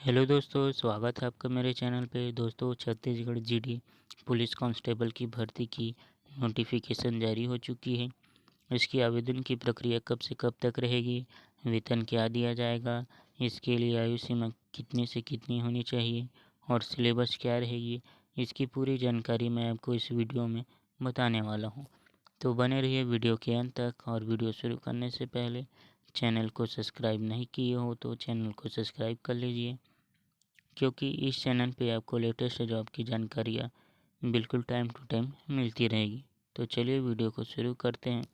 Hello दोस्तों, स्वागत है आपका मेरे चैनल पे। दोस्तों, छत्तीसगढ़ जीडी पुलिस कांस्टेबल की भर्ती की नोटिफिकेशन जारी हो चुकी है। इसकी आवेदन की प्रक्रिया कब से कब तक रहेगी, वेतन क्या दिया जाएगा, इसके लिए आयु सीमा कितनी से कितनी होनी चाहिए और सिलेबस क्या रहेगी, इसकी पूरी जानकारी मैं आपको इस वीडियो में बताने वाला हूँ। तो बने रहिए वीडियो के अंत तक। और वीडियो शुरू करने से पहले चैनल को सब्सक्राइब नहीं किए हो तो चैनल को सब्सक्राइब कर लीजिए, क्योंकि इस चैनल पे आपको लेटेस्ट जॉब की जानकारियाँ बिल्कुल टाइम टू टाइम मिलती रहेगी। तो चलिए वीडियो को शुरू करते हैं।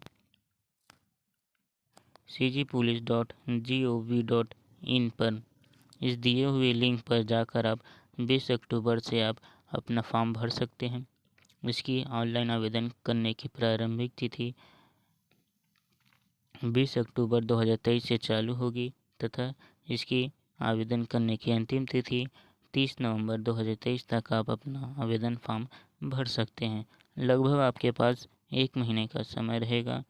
cgpolice.gov.in पर इस दिए हुए लिंक पर जाकर आप 20 अक्टूबर से आप अपना फॉर्म भर सकते हैं। इसकी ऑनलाइन आवेदन करने की प्रारंभिक तिथि 20 अक्टूबर 2023 से चालू होगी तथा इसकी आवेदन करने की अंतिम तिथि 30 नवंबर 2023 तक आप अपना आवेदन फॉर्म भर सकते हैं। लगभग आपके पास 1 महीने का समय रहेगा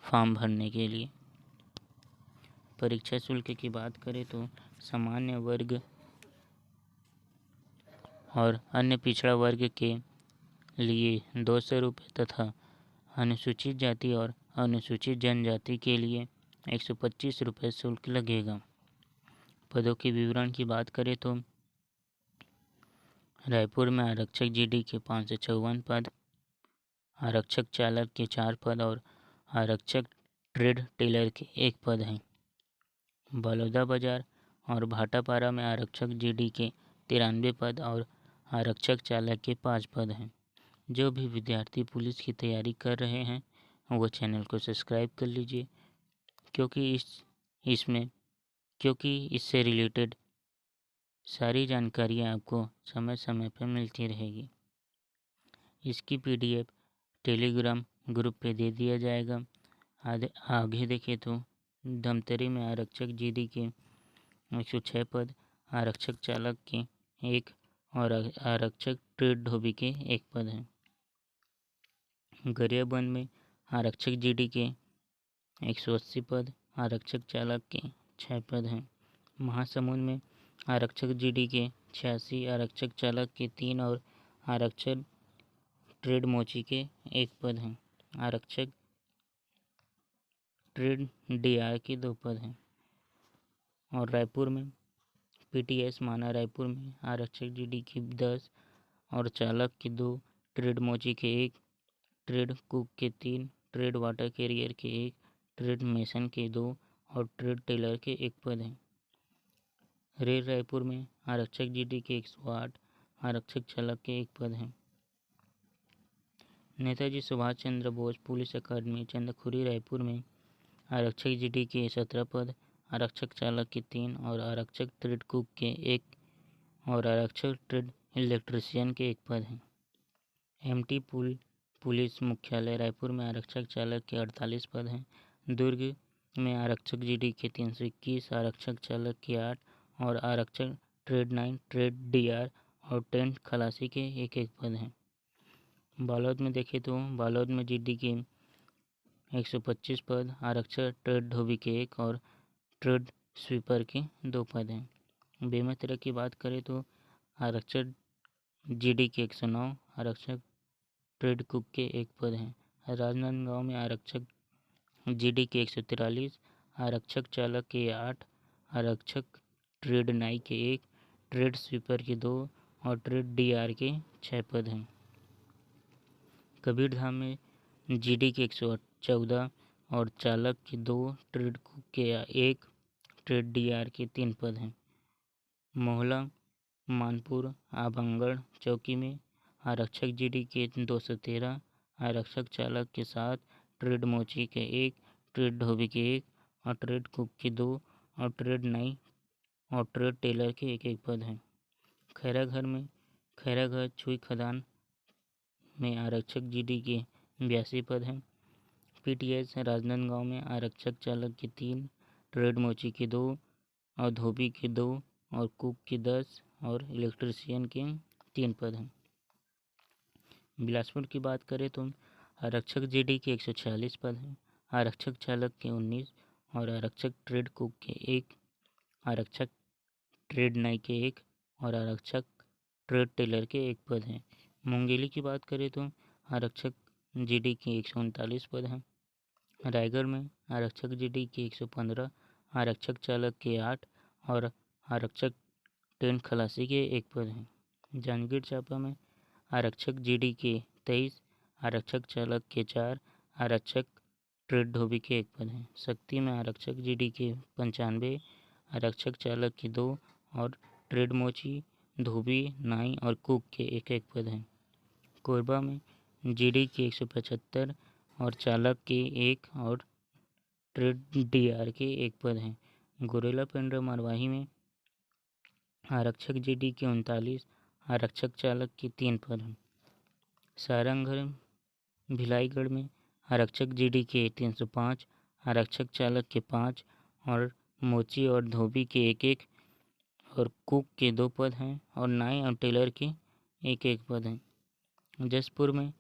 फॉर्म भरने के लिए। परीक्षा शुल्क की बात करें तो सामान्य वर्ग और अन्य पिछड़ा वर्ग के लिए 200 रुपये तथा अनुसूचित जाति और अनुसूचित जनजाति के लिए 125 रुपये शुल्क लगेगा। पदों के विवरण की बात करें तो रायपुर में आरक्षक जीडी के 554 पद, आरक्षक चालक के 4 पद और आरक्षक ट्रेड टेलर के 1 पद हैं। बलौदाबाजार और भाटापारा में आरक्षक जीडी के 93 पद और आरक्षक चालक के 5 पद हैं। जो भी विद्यार्थी पुलिस की तैयारी कर रहे हैं वो चैनल को सब्सक्राइब कर लीजिए, क्योंकि इससे रिलेटेड सारी जानकारियाँ आपको समय समय पर मिलती रहेगी। इसकी पीडीएफ टेलीग्राम ग्रुप पे दे दिया जाएगा। आगे देखें तो धमतरी में आरक्षक जीडी के 106 पद, आरक्षक चालक के 1 और आरक्षक ट्रेड धोबी के 1 पद हैं। गरियाबंद में आरक्षक जीडी के 180 पद, आरक्षक चालक के 6 पद हैं। महासमुंद में आरक्षक जीडी के 86, आरक्षक चालक के 3 और आरक्षक ट्रेड मोची के 1 पद हैं। आरक्षक ट्रेड डीआर के 2 पद हैं। और रायपुर में पीटीएस माना रायपुर में आरक्षक जीडी की 10 और चालक के 2, ट्रेड मोची के 1, ट्रेड कुक के 3, ट्रेड वाटर कैरियर के 1, ट्रेड मेसन के 2 और ट्रेड टेलर के 1 पद हैं। रेल रायपुर में आरक्षक जीडी के 108, आरक्षक चालक के 1 पद हैं। नेताजी सुभाष चंद्र बोस पुलिस अकादमी चंदखुरी रायपुर में आरक्षक जीडी के 17 पद, आरक्षक चालक के 3 और आरक्षक ट्रेड कुक के 1 और आरक्षक ट्रेड इलेक्ट्रीशियन के 1 पद हैं। एमटी पुलिस मुख्यालय रायपुर में आरक्षक चालक के 48 पद हैं। दुर्ग में आरक्षक जीडी के 321, आरक्षक चालक के 8 और आरक्षक ट्रेड 9, ट्रेड डीआर और टेंट खलासी के 1-1 पद हैं। बालोद में देखें तो बालोद में जीडी के 125 पद, आरक्षक ट्रेड धोबी के 1 और ट्रेड स्वीपर के 2 पद हैं। बेमेतरा की बात करें तो आरक्षक जीडी के 109, आरक्षक ट्रेड कुक के 1 पद हैं। राजनांदगांव में आरक्षक जीडी के 143, आरक्षक चालक के 8, आरक्षक ट्रेड नाई के 1, ट्रेड स्वीपर के 2 और ट्रेड डीआर के 6 पद हैं। कबीरधाम में जीडी के 114 और चालक के 2, ट्रेड कुक के 1, ट्रेड डीआर के 3 पद हैं। मोहला मानपुर आबंगड़ चौकी में आरक्षक जीडी के 213, आरक्षक चालक के 7, ट्रेड मोची के 1, ट्रेड धोबी के 1 और ट्रेड कुक के 2 और ट्रेड नाई और ट्रेड टेलर के 1-1 पद हैं। खैराघर छुई खदान में आरक्षक जीडी के 82 पद हैं। पीटीएस राजनांदगांव में आरक्षक चालक के 3, ट्रेड मोची के 2 और धोबी के 2 और कुक के 10 और इलेक्ट्रीशियन के 3 पद हैं। बिलासपुर की बात करें तो आरक्षक जीडी के 146 पद हैं, आरक्षक चालक के 19 और आरक्षक ट्रेड कुक के 1, आरक्षक ट्रेड नाई के 1 और आरक्षक ट्रेड टेलर के 1 पद हैं। मुंगेली की बात करें तो आरक्षक जीडी के 139 पद हैं। रायगढ़ में आरक्षक जीडी के 115, आरक्षक चालक के 8 और आरक्षक ट्रेन खलासी के 1 पद हैं। जांजगीर चांपा में आरक्षक जीडी के 23, आरक्षक चालक के 4, आरक्षक ट्रेड धोबी के 1 पद हैं। शक्ति में आरक्षक जीडी के 95, आरक्षक चालक के 2 और ट्रेड मोची, धोबी, नाई और कुक के 1-1 पद हैं। कोरबा में जीडी के 175 और चालक के 1 और ट्रेड डीआर के 1 पद हैं। गुरेला पेंड्रा मरवाही में आरक्षक जीडी के 39, आरक्षक चालक के 3 पद हैं। सारंगढ़ भिलाईगढ़ में आरक्षक जीडी के 305, आरक्षक चालक के 5 और मोची और धोबी के 1-1 और कुक के 2 पद हैं और नाई और टेलर के 1-1 पद हैं। जसपुर में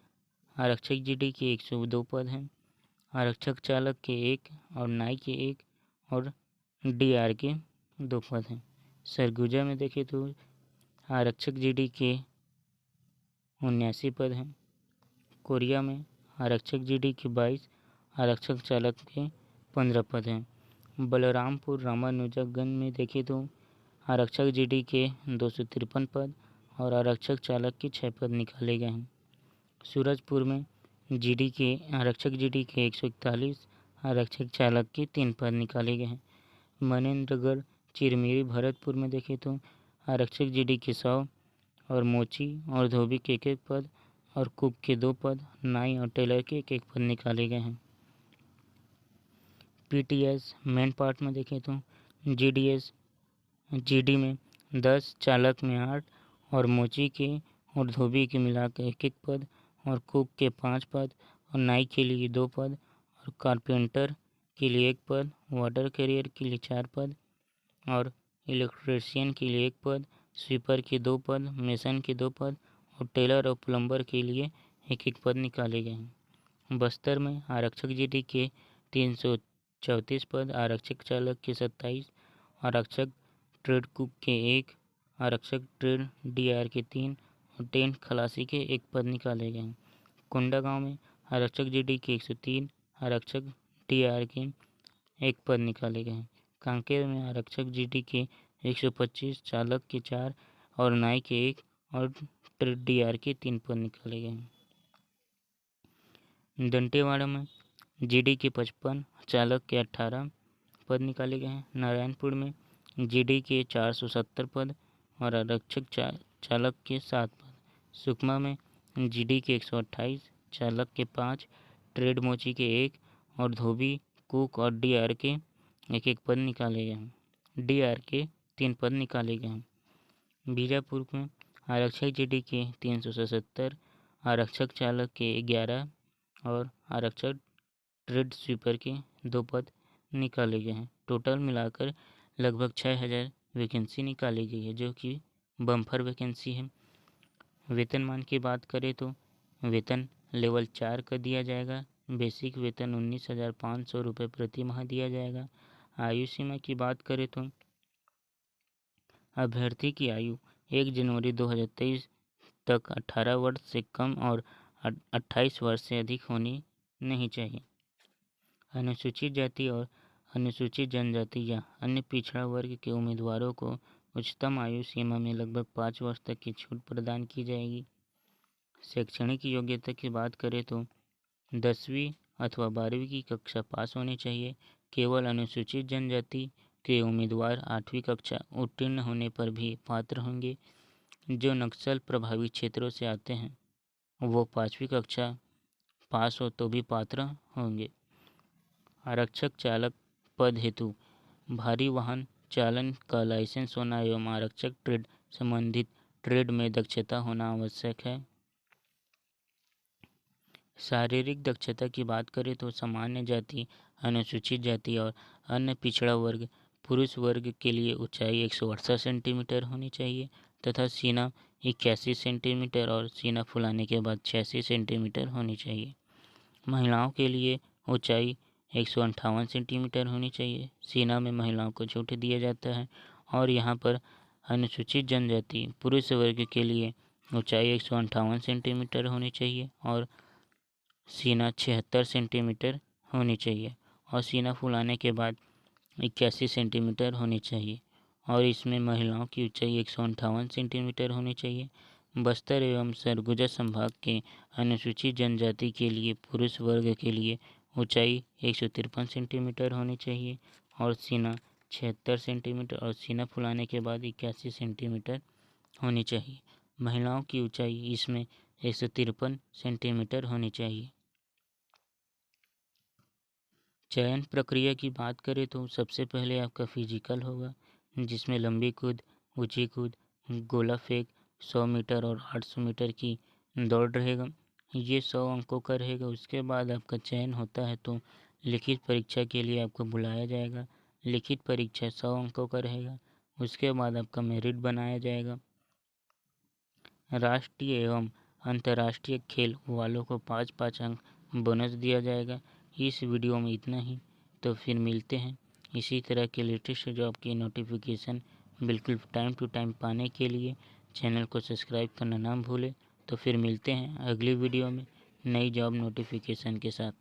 आरक्षक जीडी के 102 पद हैं, आरक्षक चालक के 1 और नाई के 1 और डीआर के 2 पद हैं। सरगुजा में देखें तो आरक्षक जीडी के 79 पद हैं। कोरिया में आरक्षक जीडी के 22, आरक्षक चालक के 15 पद हैं। बलरामपुर रामानुजगंज में देखें तो आरक्षक जीडी के 253 पद और आरक्षक चालक के 6 पद निकाले गए हैं। सूरजपुर में आरक्षक जीडी के 141, आरक्षक चालक के 3 पद निकाले गए हैं। मनेन्द्रगढ़ चिरमिरी भरतपुर में देखें तो आरक्षक जीडी के 100 और मोची और धोबी के 1-1 पद और कुक के 2 पद, नाई और टेलर के 1-1 पद निकाले गए हैं। पीटीएस मेन पार्ट में देखें तो जीडी में 10, चालक में 8 और मोची के और धोबी के मिलाकर 1-1 पद और कुक के 5 पद और नाई के लिए 2 पद और कारपेंटर के लिए 1 पद, वाटर कैरियर के लिए 4 पद और इलेक्ट्रीशियन के लिए 1 पद, स्वीपर के 2 पद, मेसन के 2 पद और टेलर और प्लम्बर के लिए 1-1 पद निकाले गए हैं। बस्तर में आरक्षक जीडी के 334 पद, आरक्षक चालक के 27, आरक्षक ट्रेड कुक के 1, आरक्षक ट्रेड डीआर के 3 और ट्रेन खलासी के 1 पद निकाले गए हैं। कोंडागांव में आरक्षक जीडी के 103, आरक्षक डीआर के 1 पद निकाले गए हैं। कांकेर में आरक्षक जीडी के 125, चालक के 4 और नाई के 1 और ट्रेड डीआर के 3 पद निकाले गए हैं। दंतेवाड़ा में जीडी के 55, चालक के 18 पद निकाले गए हैं। नारायणपुर में जीडी के 470 पद और आरक्षक चालक के 7 पद। सुकमा में जीडी के 128, चालक के 5, ट्रेड मोची के 1 और धोबी, कुक और डीआर के 1-1 पद निकाले गए हैं। डीआर के 3 पद निकाले गए हैं। बीजापुर में आरक्षक जीडी के 377, आरक्षक चालक के 11 और आरक्षक ट्रेड स्वीपर के 2 पद निकाले गए हैं। टोटल मिलाकर लगभग 6000 वैकेंसी निकाली गई है, जो कि बम्पर वैकेंसी है। वेतनमान की बात करें तो वेतन लेवल 4 का दिया जाएगा। बेसिक वेतन 19,500 रुपये प्रति माह दिया जाएगा। आयु सीमा की बात करें तो अभ्यर्थी की आयु 1 जनवरी 2023 तक 18 वर्ष से कम और 28 वर्ष से अधिक होनी नहीं चाहिए। अनुसूचित जाति और अनुसूचित जनजाति या अन्य पिछड़ा वर्ग के उम्मीदवारों को उच्चतम आयु सीमा में लगभग 5 वर्ष तक की छूट प्रदान की जाएगी। शैक्षणिक योग्यता की बात करें तो 10वीं अथवा 12वीं की कक्षा पास होनी चाहिए। केवल अनुसूचित जनजाति के उम्मीदवार 8वीं कक्षा उत्तीर्ण होने पर भी पात्र होंगे। जो नक्सल प्रभावित क्षेत्रों से आते हैं वो 5वीं कक्षा पास हो तो भी पात्र होंगे। आरक्षक चालक पद हेतु भारी वाहन चालन का लाइसेंस होना एवं आरक्षक ट्रेड संबंधित ट्रेड में दक्षता होना आवश्यक है। शारीरिक दक्षता की बात करें तो सामान्य जाति, अनुसूचित जाति और अन्य पिछड़ा वर्ग पुरुष वर्ग के लिए ऊंचाई 168 सेंटीमीटर होनी चाहिए तथा सीना 81 सेंटीमीटर और सीना फुलाने के बाद 86 सेंटीमीटर होनी चाहिए। महिलाओं के लिए ऊंचाई 158 सेंटीमीटर होनी चाहिए। सीना में महिलाओं को छूट दिया जाता है और यहाँ पर अनुसूचित जनजाति पुरुष वर्ग के लिए ऊंचाई 158 सेंटीमीटर होनी चाहिए और सीना 76 सेंटीमीटर होनी चाहिए और सीना फुलाने के बाद 81 सेंटीमीटर होनी चाहिए और इसमें महिलाओं की ऊंचाई 158 सेंटीमीटर होनी चाहिए। बस्तर एवं सरगुजा संभाग के अनुसूचित जनजाति के लिए पुरुष वर्ग के लिए ऊंचाई 153 सेंटीमीटर होनी चाहिए और सीना 76 सेंटीमीटर और सीना फुलाने के बाद 81 सेंटीमीटर होनी चाहिए। महिलाओं की ऊंचाई इसमें 153 सेंटीमीटर होनी चाहिए। चयन प्रक्रिया की बात करें तो सबसे पहले आपका फिजिकल होगा, जिसमें लंबी कूद, ऊंची कूद, गोला फेंक, 100 मीटर और 800 मीटर की दौड़ रहेगा। ये 100 अंकों का रहेगा। उसके बाद आपका चयन होता है तो लिखित परीक्षा के लिए आपको बुलाया जाएगा। लिखित परीक्षा 100 अंकों का रहेगा। उसके बाद आपका मेरिट बनाया जाएगा। राष्ट्रीय एवं अंतर्राष्ट्रीय खेल वालों को 5-5 अंक बोनस दिया जाएगा। इस वीडियो में इतना ही, तो फिर मिलते हैं। इसी तरह के लेटेस्ट जॉब की नोटिफिकेशन बिल्कुल टाइम टू टाइम पाने के लिए चैनल को सब्सक्राइब करना ना भूलें। तो फिर मिलते हैं अगली वीडियो में नई जॉब नोटिफिकेशन के साथ।